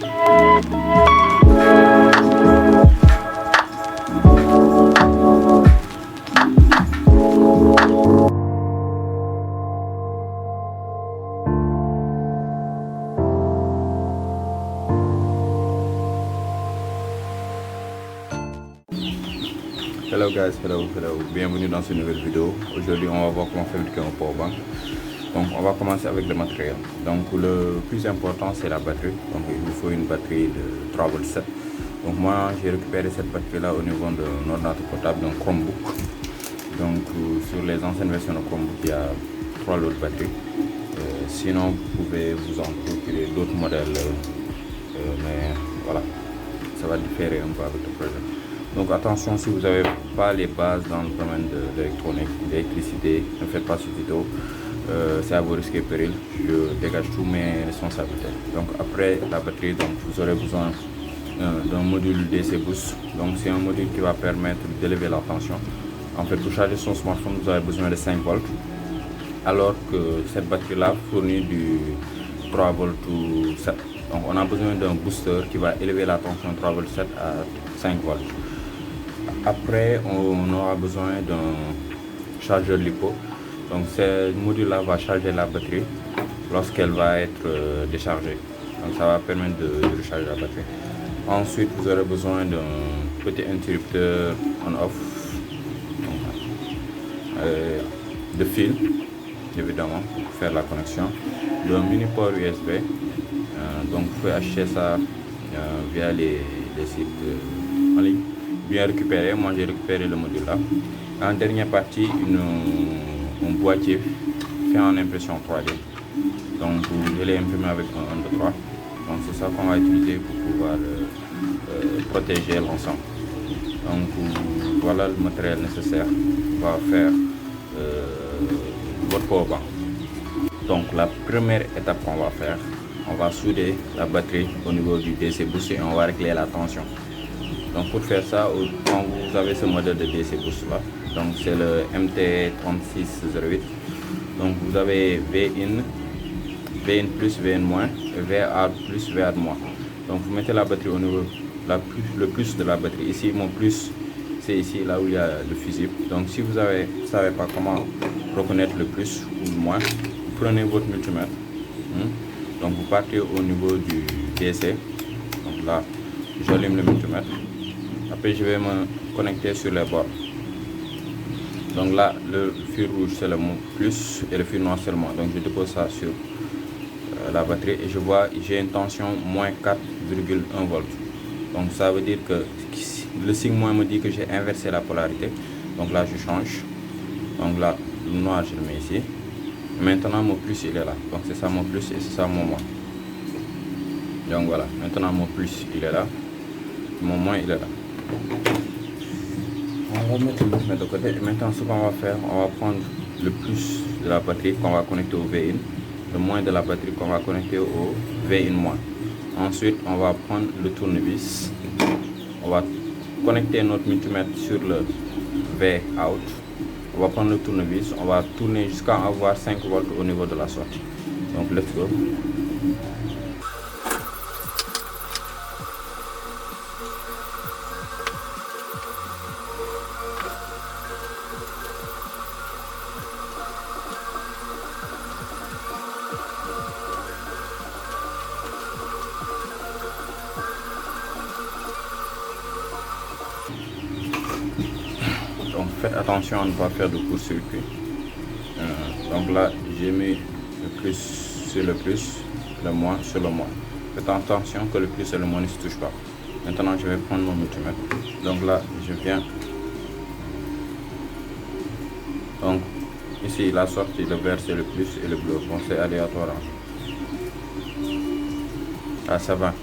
Hello guys, hello, bienvenue dans cette nouvelle vidéo. Aujourd'hui on va voir comment fabriquer un powerbank. Donc on va commencer avec le matériel. Donc le plus important c'est la batterie. Donc il nous faut une batterie de 3V7. Donc moi j'ai récupéré cette batterie là au niveau d'un ordinateur portable, d'un Chromebook. Donc sur les anciennes versions de Chromebook il y a 3 lots de batterie. Sinon vous pouvez vous en procurer d'autres modèles, mais voilà, ça va différer un peu avec le projet. Donc attention, si vous n'avez pas les bases dans le domaine de l'électronique, d'électricité, ne faites pas cette vidéo, c'est à vos risques et périls, je dégage tous mes responsabilités. Donc après la batterie, donc, vous aurez besoin d'un module DC Boost. Donc c'est un module qui va permettre d'élever la tension. En fait, pour charger son smartphone, vous avez besoin de 5 volts, alors que cette batterie là fournit du 3 volts ou 7. Donc on a besoin d'un booster qui va élever la tension 3V7 à 5 volts. Après on aura besoin d'un chargeur LiPo. Donc ce module là va charger la batterie lorsqu'elle va être déchargée. Donc ça va permettre de recharger la batterie. Ensuite vous aurez besoin d'un petit interrupteur on-off, de fil évidemment pour faire la connexion, d'un mini port USB. Donc vous pouvez acheter ça via les sites en ligne, bien récupéré. Moi j'ai récupéré le module là. En dernière partie, un boîtier fait en impression 3D. Donc je l'ai imprimé avec un 1, 2, 3. Donc c'est ça qu'on va utiliser pour pouvoir protéger l'ensemble. Donc voilà le matériel nécessaire. On va faire votre powerbank. Donc la première étape qu'on va faire, on va souder la batterie au niveau du DC Boost et on va régler la tension. Donc pour faire ça, quand vous avez ce modèle de DC Boost là, donc c'est le MT3608. Donc vous avez VIN plus, VIN moins, VA plus, VA moins. Donc vous mettez la batterie au niveau le plus de la batterie. Ici mon plus c'est ici là où il y a le fusible. Donc si vous ne savez pas comment reconnaître le plus ou le moins, vous prenez votre multimètre. Donc vous partez au niveau du DC. Donc là j'allume le multimètre. Après je vais me connecter sur les bords. Donc là le fil rouge c'est le plus et le fil noir c'est le moins. Donc je dépose ça sur la batterie et je vois j'ai une tension moins 4,1 volts. Donc ça veut dire que le signe moins me dit que j'ai inversé la polarité. Donc là je change. Donc là le noir je le mets ici. Maintenant mon plus il est là. Donc c'est ça mon plus et c'est ça mon moins. Donc voilà, maintenant mon plus il est là, mon moins il est là. On va mettre le multimètre de côté. Et maintenant ce qu'on va faire, on va prendre le plus de la batterie qu'on va connecter au VIN, le moins de la batterie qu'on va connecter au VIN moins. Ensuite on va prendre le tournevis, on va connecter notre multimètre sur le V out. On va prendre le tournevis, on va tourner jusqu'à avoir 5 volts au niveau de la sortie. Donc let's go. Donc faites attention à ne pas faire de court-circuit. Donc là j'ai mis le plus sur le plus, le moins sur le moins. Faites attention que le plus et le moins ne se touchent pas. Maintenant je vais prendre mon multimètre. Donc là je viens. Donc ici la sortie, le vert c'est le plus et le bleu. Bon c'est aléatoire. Ah ça va.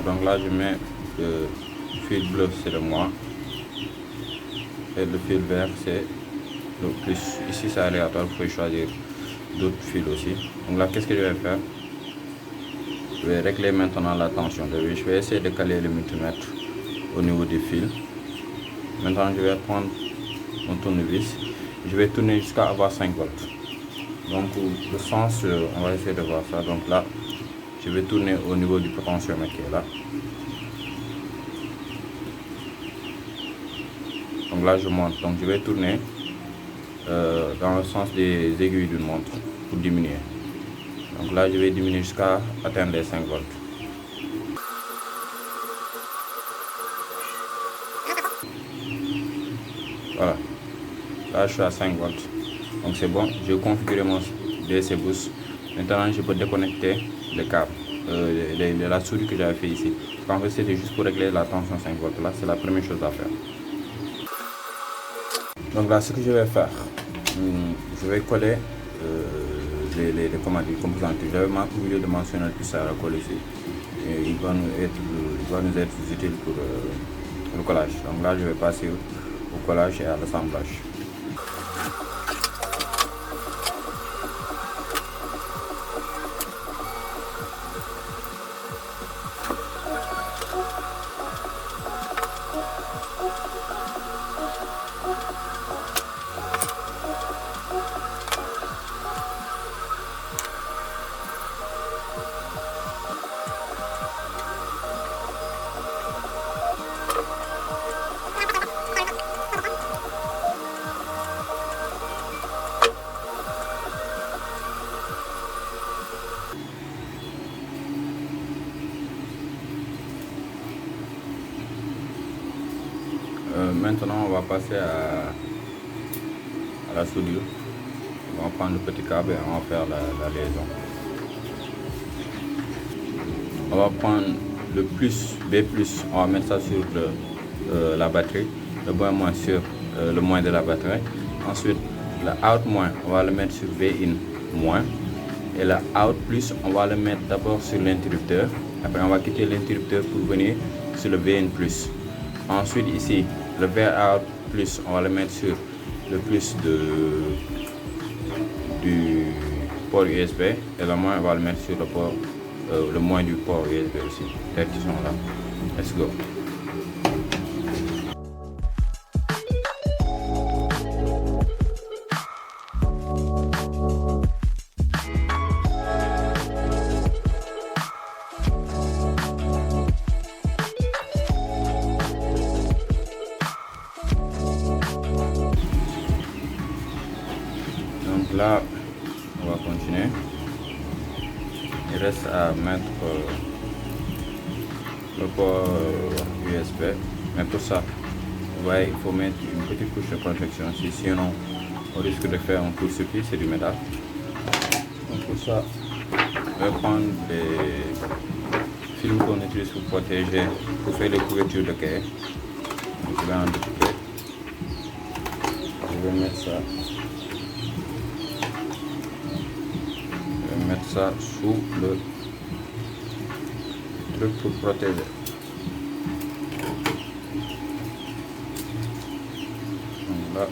Donc là je mets le fil bleu c'est le moins. Et le fil vert c'est le plus. Ici c'est aléatoire, vous pouvez choisir d'autres fils aussi. Donc là qu'est-ce que je vais faire? Je vais régler maintenant la tension. Je vais essayer de caler le multimètre au niveau des fils. Maintenant je vais prendre mon tournevis. Je vais tourner jusqu'à avoir 5 volts. Donc le sens, on va essayer de voir ça. Donc là je vais tourner au niveau du potentiomètre qui est là. Donc là je monte, donc je vais tourner dans le sens des aiguilles d'une montre pour diminuer. Donc là je vais diminuer jusqu'à atteindre les 5 volts. Voilà, là je suis à 5 volts. Donc c'est bon, j'ai configuré mon DC boost. Maintenant je peux déconnecter le câble, la souris que j'avais fait ici. En fait c'était juste pour régler la tension 5 volts. Là c'est la première chose à faire. Donc là ce que je vais faire, je vais coller les composantes. J'avais oublié de mentionner tout ça à la colle ici. Et il va nous être utile pour le collage. Donc là je vais passer au collage et à l'assemblage. Maintenant on va passer à la soudure. On va prendre le petit câble et on va faire la liaison. On va prendre le plus B+, on va mettre ça sur la batterie, le moins sur le moins de la batterie. Ensuite le out moins on va le mettre sur V-in moins et le out plus on va le mettre d'abord sur l'interrupteur. Après on va quitter l'interrupteur pour venir sur le V-in plus. Ensuite ici le V-out plus on va le mettre sur le plus du port USB et le moins on va le mettre sur le moins du port USB aussi. Tels qui sont là. Let's go. Donc là, on va continuer. Il reste à mettre le port USB. Mais pour ça, ouais, il faut mettre une petite couche de protection ici, sinon on risque de faire un court-circuit, c'est du métal. Donc pour ça, je vais prendre les films qu'on utilise pour protéger, pour faire les couvertures de quai. Donc je vais en découper. Je vais mettre ça. Mettre ça sous le truc pour protéger. Donc là,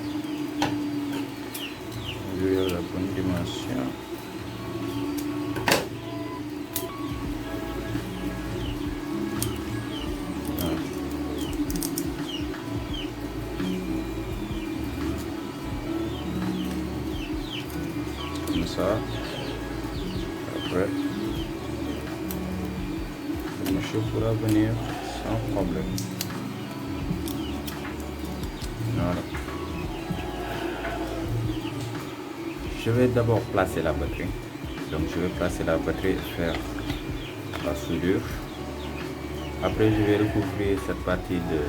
je vais la bonne dimension. Voilà. Comme ça. Après, le monsieur pourra venir sans problème. Voilà. Je vais d'abord placer la batterie. Donc je vais placer la batterie et faire la soudure. Après je vais recouvrir cette partie de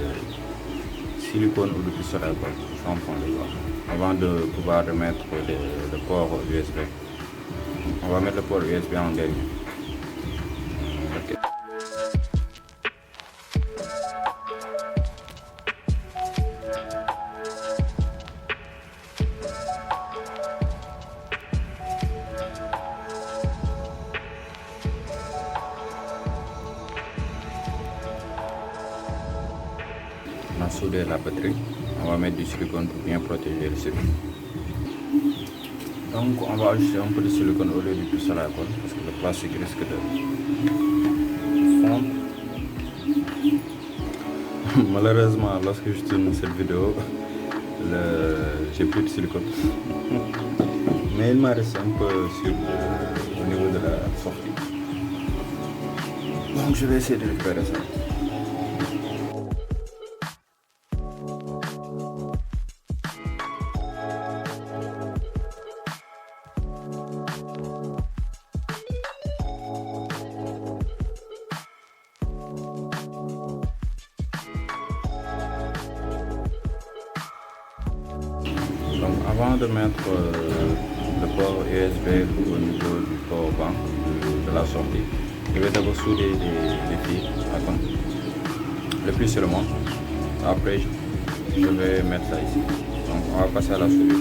silicone ou de pistolet à colle. Je vais en prendre le doigt avant de pouvoir remettre le port USB. On va mettre le port USB en dernier. Okay. On a soudé la batterie. On va mettre du silicone pour bien protéger le circuit. Donc on va ajouter un peu de silicone au lieu du pistolet à colle parce que le plastique risque de fondre. Malheureusement, lorsque je tourne cette vidéo, j'ai plus de silicone. Mais il m'a resté un peu sur au niveau de la sortie. Donc je vais essayer de récupérer ça. Donc avant de mettre le port USB au niveau du port banc de la sortie, je vais d'abord souder les fils. Attends. Le plus seulement. Après je vais mettre ça ici. Donc on va passer à la soudure.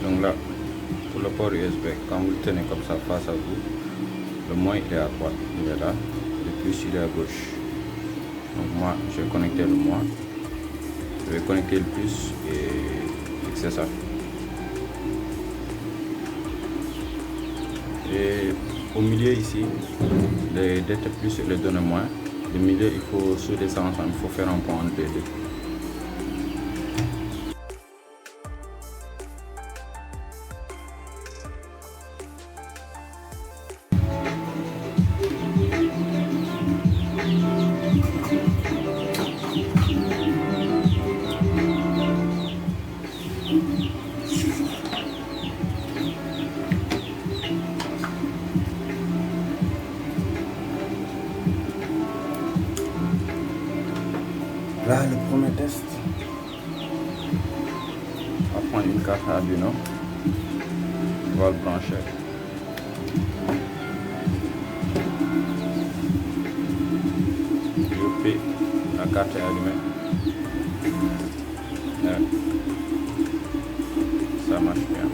Donc là, pour le port USB, quand vous le tenez comme ça face à vous, le moins il est à droite, il est là, le plus il est à gauche. Donc moi, je vais connecter le moins, je vais connecter le plus et fixer ça. Et au milieu ici, les dettes plus et les données moins, le milieu il faut souder ça ensemble, il faut faire un pont entre les deux. Là, le premier test, on va prendre une carte Arduino, on va le brancher. Youpi, la carte est allumée. Ouais. Ça marche bien.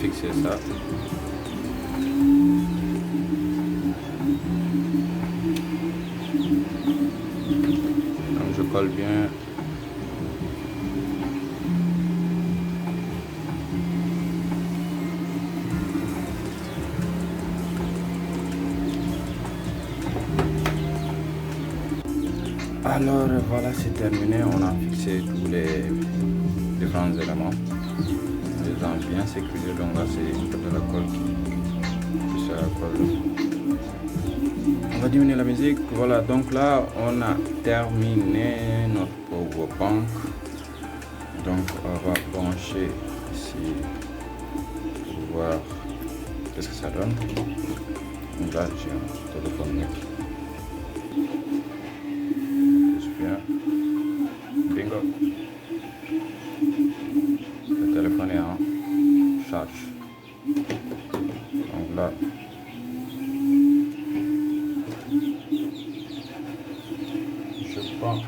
Fixer ça. Donc je colle bien. Alors voilà, c'est terminé. On a fixé tous les différents éléments. Les ont bien sécurisé. Donc là, c'est un peu de la colle. Puis c'est la colle. On va diminuer la musique. Voilà, donc là, on a terminé notre power bank. Donc on va brancher ici pour voir qu'est-ce que ça donne. Donc là, j'ai un téléphone net. Bingo. Le téléphone est en charge. Donc là, je prends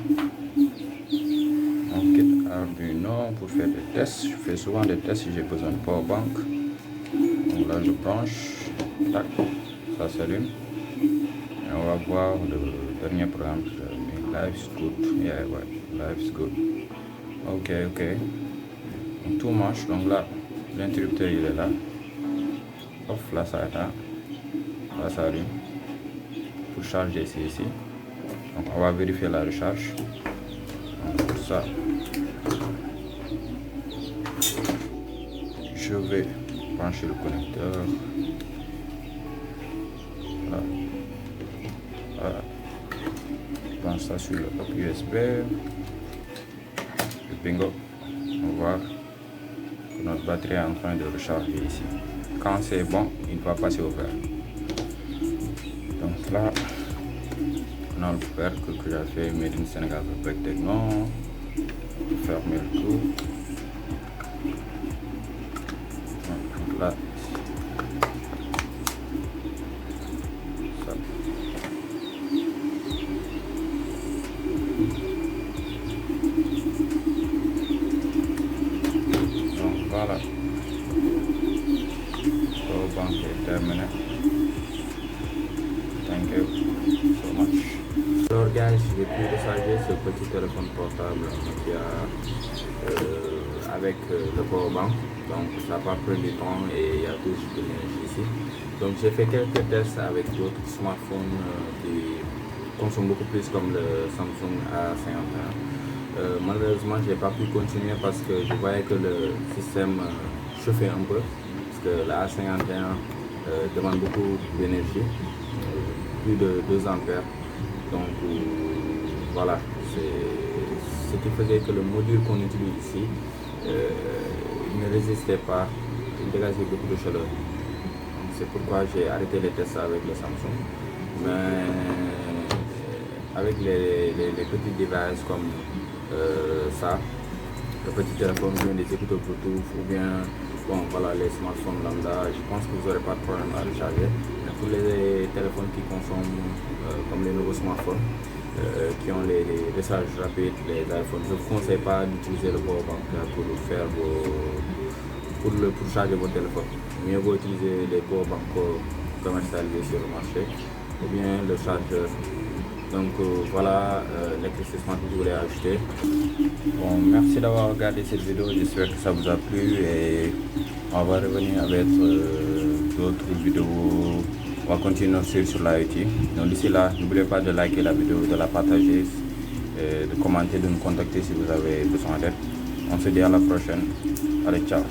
mon kit Arduino pour faire des tests. Je fais souvent des tests si j'ai besoin de power bank. Donc là, je branche. Tac, ça s'allume. Et on va voir le dernier programme. Life's good. Yeah, ouais, life's good. Ok. Donc, tout marche. Donc là, l'interrupteur il est là. Off, là ça éteint. Là ça allume. Pour charger ici. Donc on va vérifier la recharge. Donc pour ça, je vais brancher le connecteur. Voilà. Branche ça sur le hub USB. Et bingo. On voit que notre batterie est en train de recharger ici. Quand c'est bon, il va passer au vert. Donc là, dans le couvercle que j'ai fait Made in Sénégal avec Techno. Fermer le tout. Donc là, ça. Donc voilà. Power bank est terminé. Thank you so much. Alors guys, j'ai pu recharger ce petit téléphone portable qui a avec le power bank. Donc ça n'a pas pris du temps et il y a toujours de l'énergie ici. Donc j'ai fait quelques tests avec d'autres smartphones qui consomment beaucoup plus comme le Samsung A51. Malheureusement j'ai pas pu continuer parce que je voyais que le système chauffait un peu. Parce que la A51 demande beaucoup d'énergie, plus de 2 ampères. Donc voilà, c'est ce qui faisait que le module qu'on utilise ici ne résistait pas, il dégageait beaucoup de chaleur. C'est pourquoi j'ai arrêté les tests avec le Samsung. Mais avec les petits devices comme ça, le petit téléphone ou bien des écouteurs Bluetooth ou bien bon, voilà, les smartphones lambda, je pense que vous n'aurez pas de problème à recharger. Mais pour les téléphones qui consomment comme les nouveaux smartphones, qui ont les recharges rapides, les iPhones, je ne vous conseille pas d'utiliser le power bank pour faire pour charger votre téléphone. Mieux vaut utiliser les power banks commercialisés sur le marché ou bien le chargeur. Donc voilà l'éclaircissement que je voulais ajouter. Bon, merci d'avoir regardé cette vidéo, j'espère que ça vous a plu et on va revenir avec d'autres vidéos. On va continuer notre série sur l'IoT. Donc d'ici là, n'oubliez pas de liker la vidéo, de la partager, de commenter, de nous contacter si vous avez besoin d'aide. On se dit à la prochaine. Allez, ciao.